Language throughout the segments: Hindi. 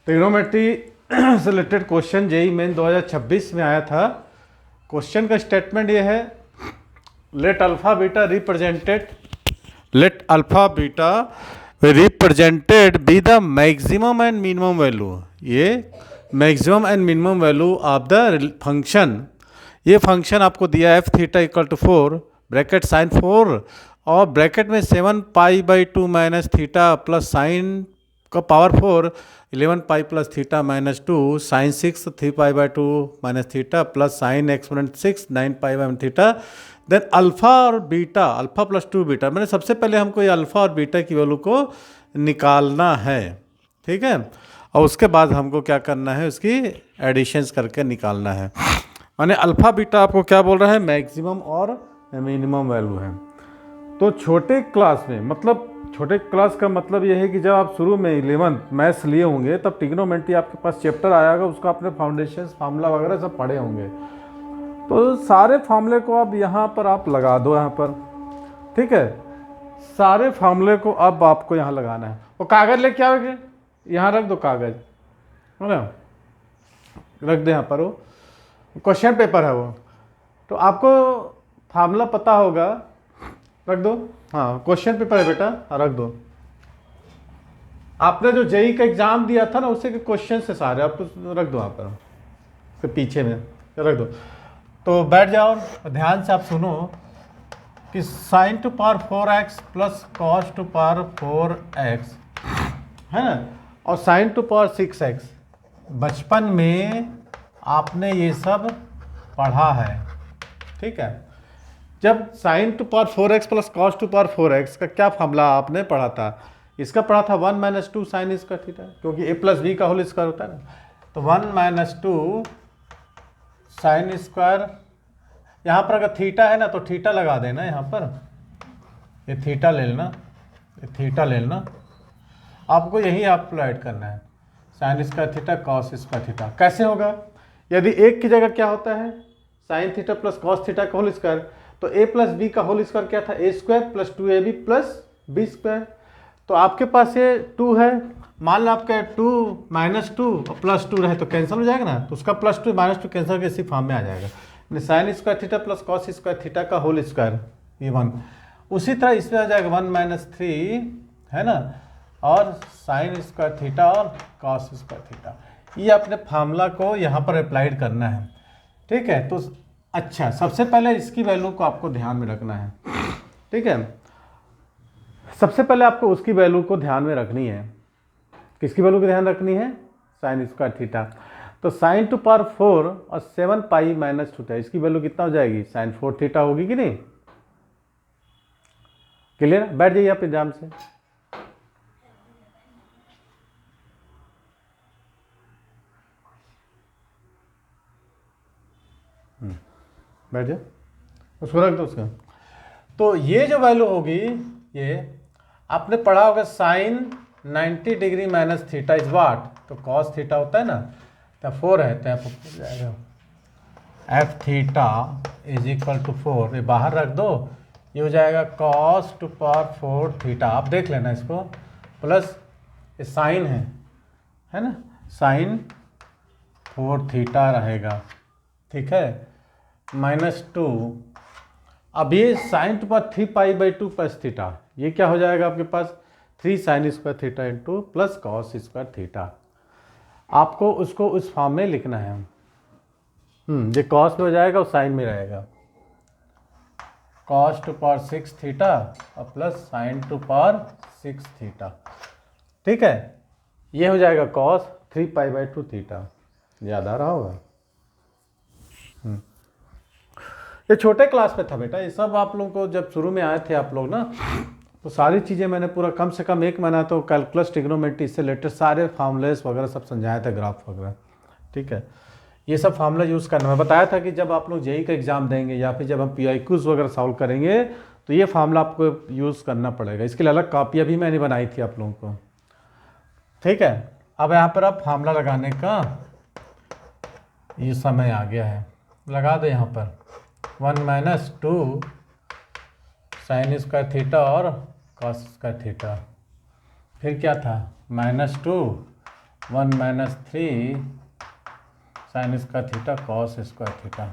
ट्रिग्नोमेट्री से रिलेटेड क्वेश्चन जेई मेन 2026 में आया था। क्वेश्चन का स्टेटमेंट ये है, let alpha beta represented be the maximum and minimum value. ये maximum and minimum value of the function, ये फंक्शन आपको दिया F theta equal to 4 bracket sine 4 और ब्रैकेट में 7π/2 माइनस थीटा प्लस साइन का power 4 11 pi plus theta minus 2 sine 6 3π/2 minus theta plus sine exponent 6 9π/1 theta. Then alpha और बीटा, अल्फा प्लस 2 बीटा, मैंने सबसे पहले हमको ये अल्फा और बीटा की वैल्यू को निकालना है, ठीक है। और उसके बाद हमको क्या करना है, उसकी एडिशंस करके निकालना है। माने अल्फा बीटा आपको क्या बोल रहा है, मैक्सिमम और मिनिमम वैल्यू है। तो छोटे क्लास में, मतलब छोटे क्लास का मतलब यह है कि जब आप शुरू में 11th मैथ्स लिए होंगे तब ट्रिग्नोमेट्री आपके पास चैप्टर आएगा, उसका आपने फाउंडेशंस फार्मूला वगैरह सब पढ़े होंगे। तो सारे फार्मूले को अब यहाँ पर आप लगा दो, यहाँ पर, ठीक है। सारे फार्मूले को अब आपको यहाँ लगाना है। वो कागज़ लेके आओगे, यहाँ रख दो कागज़, है ना, रख दे यहाँ पर। वो क्वेश्चन पेपर है वो, तो आपको फार्मूला पता होगा, रख दो। हाँ क्वेश्चन पेपर है बेटा, हाँ रख दो। आपने जो जेई का एग्जाम दिया था ना, उसी के क्वेश्चन से सारे आपको रख दो यहाँ पर, फिर पीछे में रख दो। तो बैठ जाओ और ध्यान से आप सुनो कि sign to power 4x plus cos two power 4x है ना, और साइन टू पावर 6x। बचपन में आपने ये सब पढ़ा है, ठीक है। जब sign to power 4x plus cos two power 4x का क्या फार्मूला आपने पढ़ा था, इसका पढ़ा था 1 - 2 साइन स्क्वायर थीटा, क्योंकि a प्लस बी का होल स्क्वायर होता है ना। तो 1 - 2 साइन स्क्वायर, यहाँ पर अगर थीटा है ना तो थीटा लगा देना यहाँ पर, ये थीटा ले लेना, ये थीटा ले लेना। आपको यही अप्लाइड करना है, sine square theta cos square theta. कैसे होगा, यदि एक की जगह क्या होता है sine theta plus cos theta का होल स्क्वायर, तो a प्लस बी का होल स्क्वायर क्या था, a square plus 2ab plus B square. तो आपके पास ये 2 है, मान लो आपका 2 - 2 और प्लस 2 रहे तो कैंसिल हो जाएगा ना, तो उसका प्लस 2 - 2 कैंसिल करके इसी फॉर्म में आ जाएगा, sign square theta plus cos square theta का होल स्क्वायर, ये 1। उसी तरह इसमें आ जाएगा 1 - 3 है ना, और साइन स्क्वायर थीटा और कॉस स्क्वायर थीटा। ये अपने फार्मूला को यहाँ पर अप्लाइड करना है, ठीक है। तो अच्छा, सबसे पहले इसकी वैल्यू को आपको ध्यान में रखना है, ठीक है। सबसे पहले आपको उसकी वैल्यू को ध्यान में रखनी है। किसकी वैल्यू को ध्यान रखनी है, साइन स्क्वायर थीटा। तो साइन टू पावर 4 और 7π - 2 इसकी वैल्यू कितना हो जाएगी, साइन 4 थीटा होगी कि नहीं। क्लियर, बैठ जाइए आप एग्जाम से। बैठ जाओ, उसको रख दो उसका। तो ये जो वैल्यू होगी, ये आपने पढ़ा होगा, sine 90 degree minus theta is what, तो कॉस थीटा होता है ना, तो 4 है, तो यहाँ पर जाएगा F theta is equal to 4, ये बाहर रख दो, ये हो जाएगा कॉस टू पावर 4 थीटा। आप देख लेना इसको, प्लस ये साइन है ना, साइन 4 थीटा रहेगा, ठीक है, -2। अब ये sine to power 3π/2 plus theta, ये क्या हो जाएगा आपके पास, 3 sine square theta into plus cos square theta. आपको उसको उस फॉर्म में लिखना है। ये कॉस में हो जाएगा और साइन में रहेगा, कॉस टू पावर 6 थीटा और plus sign to power 6 theta, ठीक है। ये हो जाएगा कॉस 3π/2 थीटा, याद आ रहा होगा। ये छोटे क्लास में था बेटा, ये सब आप लोगों को जब शुरू में आए थे आप लोग ना, तो सारी चीज़ें मैंने पूरा कम से कम 1 महीना तो कैलकुलस ट्रिग्नोमेट्री से रिलेटेड सारे फार्मूलेस वगैरह सब समझाया था, ग्राफ वगैरह, ठीक है। ये सब फार्मूला यूज़ करना, मैं बताया था कि जब आप लोग जेई का एग्जाम देंगे या फिर जब हम PIQs वगैरह सॉल्व करेंगे तो ये फार्मूला आपको यूज़ करना पड़ेगा। इसके लिए अलग कॉपियाँ भी मैंने बनाई थी आप लोगों को, ठीक है। अब यहाँ पर आप फार्मूला लगाने का ये समय आ गया है, लगा दो यहाँ पर 1 - 2 साइन स्क्वायर थीटा और कॉस स्क्वायर थीटा, फिर क्या था -2 1 minus 3 sine square theta cos square theta.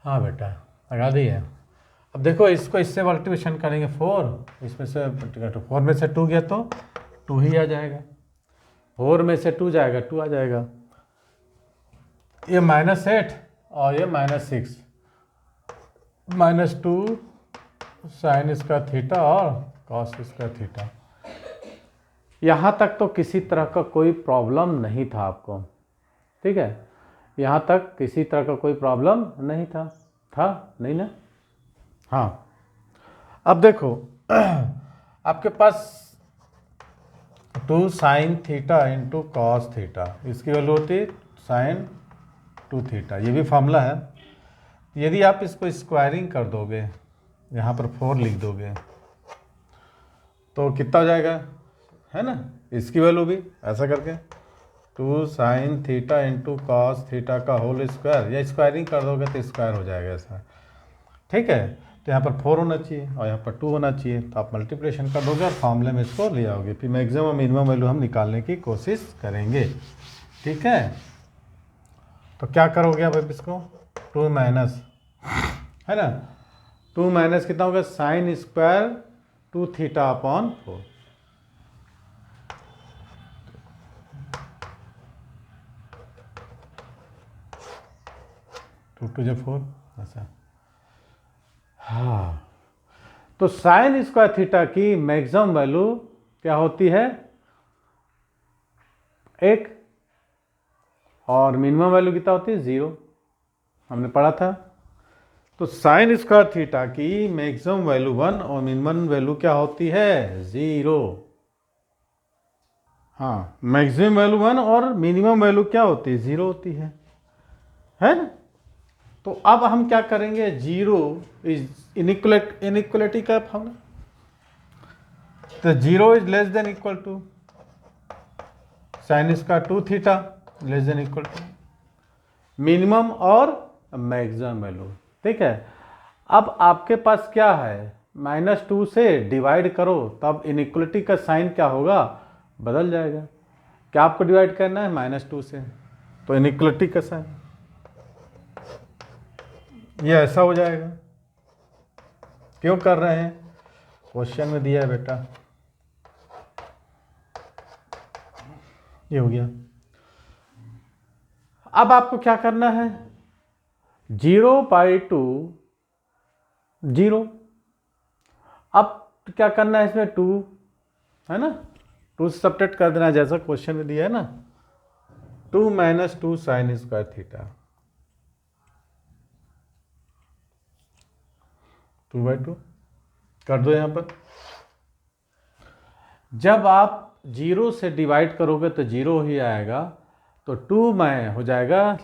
हाँ बेटा लगा दिए। अब देखो इसको इससे मल्टीप्लिकेशन करेंगे 4, इसमें से 4 में से 2 गया तो 2 ही आ जाएगा, 4 में से 2 जाएगा 2 आ जाएगा। ये -8 और ये -6, -2 साइन स्क्वायर थीटा और कॉस स्क्वायर थीटा। यहाँ तक तो किसी तरह का कोई प्रॉब्लम नहीं था आपको, ठीक है, यहाँ तक किसी तरह का कोई प्रॉब्लम नहीं था नहीं ना। हाँ अब देखो आपके पास 2 sine theta into cos theta, इसकी वैल्यू होती है साइन 2 थीटा, ये भी फॉर्मूला है। यदि आप इसको स्क्वायरिंग कर दोगे, यहाँ पर 4 लिख दोगे तो कितना हो जाएगा, है ना, इसकी वैल्यू भी ऐसा करके 2 sine theta into cos theta का होल स्क्वायर, या स्क्वायरिंग कर दोगे तो स्क्वायर हो जाएगा ऐसा, ठीक है। तो यहाँ पर 4 होना चाहिए और यहाँ पर 2 होना चाहिए, तो आप मल्टीप्लिकेशन कर दोगे और फॉर्मूले में इसको ले आओगे, फिर मैक्सिमम और मिनिमम वैल्यू हम निकालने की कोशिश करेंगे, ठीक है। तो क्या करोगे अब इसको 2 माइनस, है ना, 2 माइनस कितना होगा साइन स्क्वायर 2 थीटा अपॉन 4, टू जो 4 ऐसा। हाँ तो साइन स्क्वायर थीटा की मैक्सिमम वैल्यू क्या होती है 1 और मिनिमम वैल्यू कितना होती है 0, हमने पढ़ा था। तो साइन स्क्वायर थीटा की मैक्सिमम वैल्यू 1 और मिनिमम वैल्यू क्या होती है 0। हाँ मैक्सिमम वैल्यू 1 और मिनिमम वैल्यू क्या होती है 0 होती है ना। तो अब हम क्या करेंगे, 0 इज इनइक्वलिटी का फॉर्मूला, तो 0 is less than equal to sine square 2 theta less than equal to minimum और मैक्सिमम वैल्यू, ठीक है। अब आपके पास क्या है, -2 से डिवाइड करो तब इनइक्वलिटी का साइन क्या होगा, बदल जाएगा। क्या आपको डिवाइड करना है -2 से, तो इनइक्वलिटी का साइन ये ऐसा हो जाएगा। क्यों कर रहे हैं, क्वेश्चन में दिया है बेटा, ये हो गया। अब आपको क्या करना है, 0/2 0, अब क्या करना है इसमें 2, है ना, 2 सब्ट्रैक्ट कर देना जैसा क्वेश्चन में दिया है ना, 2 माइनस 2 साइन स्क्वायर थीटा 2/2 कर दो। यहाँ पर जब आप 0 से डिवाइड करोगे तो 0 ही आएगा, तो 2 में हो जाएगा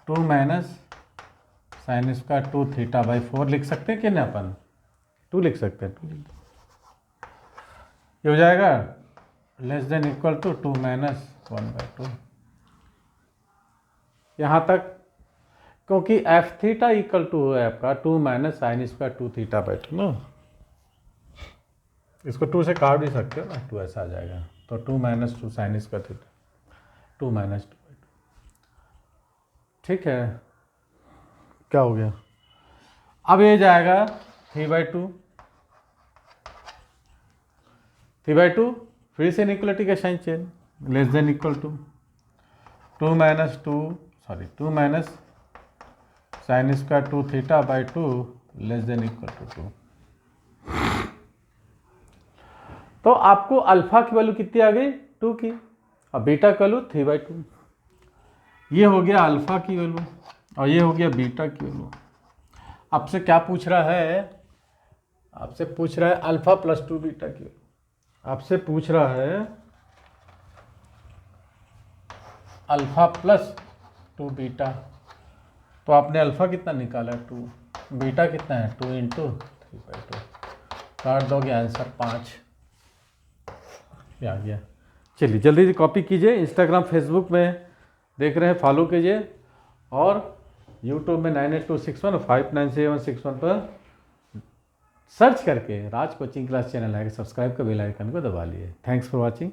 2 minus sine square 2 theta by 4 लिख सकते हैं कि नहीं, अपन 2 लिख सकते हैं, 2 लिख दो, ये हो जाएगा less than equal to 2 minus 1/2। यहाँ तक क्योंकि एफ थीटा इक्वल टू है आपका 2 minus sine square 2 theta by 2 ना, इसको 2 से काट भी सकते हो ना, 2 ऐसा आ जाएगा, तो 2 minus 2 sign square theta 2 minus 2/2, ठीक है। क्या हो गया, अब ये जाएगा 3/2 फिर से इनइक्वलिटी का sign change, less than equal to 2 minus sine square 2 theta by 2 less than equal to 2। तो आपको अल्फा की वैल्यू कितनी आ गई 2 की, और बीटा की वैल्यू 3/2। ये हो गया अल्फा की वैल्यू और ये हो गया बीटा की वैल्यू। आपसे क्या पूछ रहा है, आपसे पूछ रहा है अल्फा प्लस 2 बीटा की वैल्यू, आपसे पूछ रहा है अल्फा प्लस 2 बीटा, तो आपने अल्फा कितना निकाला 2, बीटा कितना है 2 इंटू 3/2, काट दोगे आंसर 5, ये आ गया। चलिए जल्दी से कॉपी कीजिए, इंस्टाग्राम फेसबुक में देख रहे हैं फॉलो कीजिए, और यूट्यूब में 98261 59761 पर सर्च करके राज कोचिंग क्लास चैनल है, सब्सक्राइब का बेल आइकन को दबा लिए। Thanks for watching.